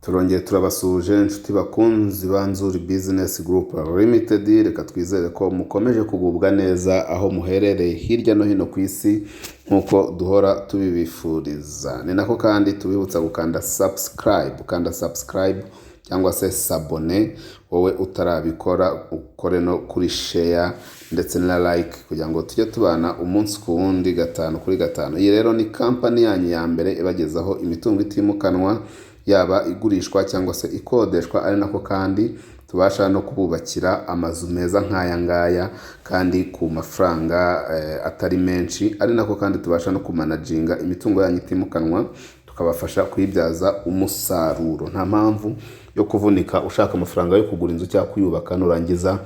Turongeye turabasuje inshuti bakunzi ba Nzuri Business Group Limited, reka twizere ko mukomeje kugubwa neza aho muherereye hirya no hino ku isi nkuko duhora tubibifuriza. Ni nako kandi tubibutsa gukanda subscribe cyangwa se sabone wowe utarabikora, ukore no kuri share ndetse na like kugira ngo tujye tubana umunsi ku wundi 5 kuri 5. Iyi rero ni company yanyu ya mbere ibagezaho imitungo itimukanwa, yaba igurishwa cyangwa se ikodeshwa, ari nako kandi tubasha no kububakira amazu meza nk'aya ngaya kandi ku mafaranga atari menshi, ari nako kandi tubasha no kumanaginga imitungo yanyu itimukanwa tukabafasha kuyibyaza umusaruro. Nta mpamvu yo kuvunika ushaka amafaranga yo kugura inzu cyangwa kuyubaka nurangiza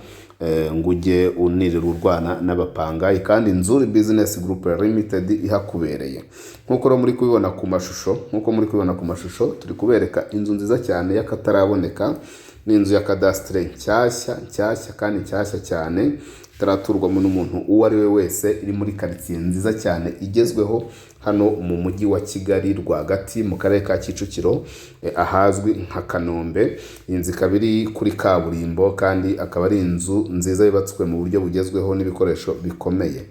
ngujye unirira urwana n'abapangayi, kandi Nzuri Business Group Limited ihakubereye. Nkuko muri kubibona ku mashusho, turi kubereka inzu nziza cyane y'akataraboneka. Ni inzu ya cadastre nshyashya kandi nshyashya cyane, itaraturwamo n'umuntu uwo ari we wese, iri muri quartier nziza cyane igezweho hano mu mujyi wa Kigali rwagati mu karere ka Kicukiro, ahazwi nka Kanombe. Inzu ikaba iri kuri kaburimbo kandi akaba ari inzu nziza yubatswe mu buryo bugezweho n'ibikoresho bikomeye.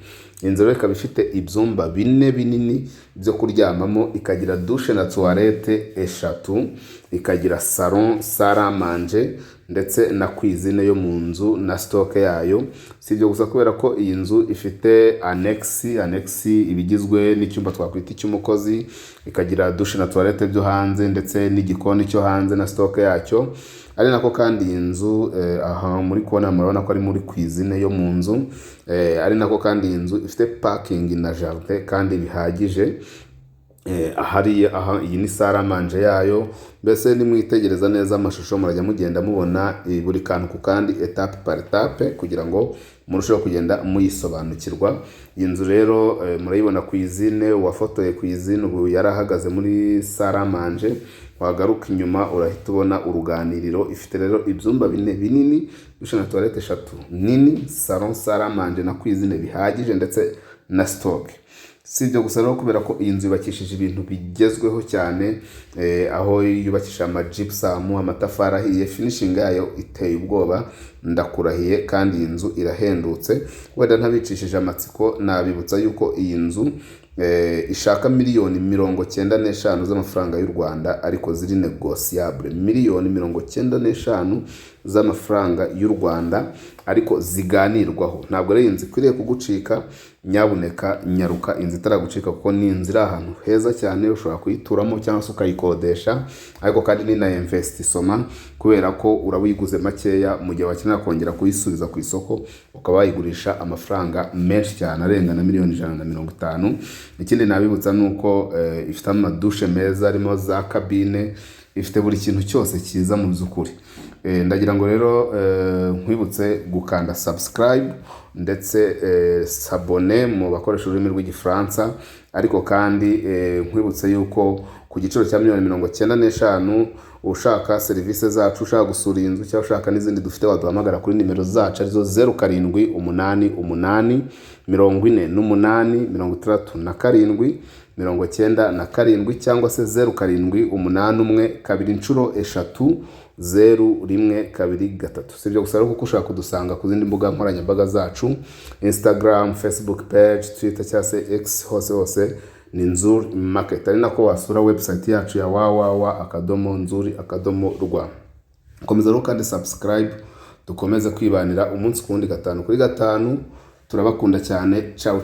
Inzu rero ikaba ifite ibyumba 4 binini byo kuryamamo, ikagira douche na toilette 3, ikagira salon, salle à manger ndetse na cuisine yo mu nzu na stock yayo. Si ibyo gusa, kubera ko iyi nzu ifite annex ibigizwe n'icyumba twakwita icy'umukozi, ikagira douche na toilette byo hanze ndetse n'igikoni cyo hanze na stock yacyo. Ari nako kandi iyi nzu aha muri kubona murabona ko ari muri cuisine yo mu nzu, ari nako kandi iyi nzu ifite parking na jardin kandi bihagije. Iyi ni salle à manger yayo. Mbese nimwitegereza neza amashusho murajya mugenda mubona buri kantu ku kandi etape par etape kugira ngo murusheho kugenda muyisobanukirwa. Iyi nzu rero murayibona cuisine, wafotoye cuisine ubu yarahagaze muri salle à manger. Wagaruka inyuma urahita ubona uruganiriro. Ifite rero ibyumba 4 binini, douche na toilette 3 nini, salon, salle à manger na cuisine bihagije ndetse na stock. Si ibyo gusa rero, kubera ko iyi nzu yubakishije ibintu bigezweho cyane, aho yubakisha gypsum, amatafari ahiye, finishing yayo iteye ubwoba ndakurahiye, kandi iyi nzu irahendutse. Wenda ntabicishije amatsiko, nabibutsa yuko iyi nzu ishaka miliyoni 95 z'amafaranga y'u Rwanda, ariko ziri negociable. Miliyoni 95 z'amafaranga y'u Rwanda ariko ziganirwaho. Ntabwo rero inzu ikwiriye kugucika. Nyabuneka nyaruka inzu itaragucika, kuko ni inzu iri ahantu heza cyane, ushobora kuyituramo cyangwa se ukayikodesha, ariko kandi ni na investissement, kubera ko urabuyiguze makeya mu gihe wakenera kongera kuyisubiza ku isoko ukaba wayigurisha amafaranga menshi cyane arenga na miliyoni 150. Ikindi nabibutsa nuko ifite amadushe meza, arimo za cabine, ifite buri kintu cyose cyiza mu by'ukuri. Ndagira ngo rero nkwibutse gukanda subscribe ndetse sabone mu bakoresha ururimi rw'igifaransa, ariko kandi nkwibutse yuko ku giciro cya 95 ushaka serivisi zacu, ushaka gusura inzu cyangwa ushaka n'izindi dufite, waduhamagara kuri nimero zacu arizo 0788 48 67 97 cyangwa se 0781 2 0123. Si ibyo gusa, kuko ushaka kudusanga ku zindi mbuga nkoranyambaga zacu, Instagram, Facebook page, Twitter cyangwa se X, hose ni Nzuri Market. Ari nako wasura website yacu ya www.nzuri.rw. Komeza rero kandi subscribe, dukomeze kwibanira umunsi ku wundi 5 kuri 5. Turabakunda cyane. Ciao.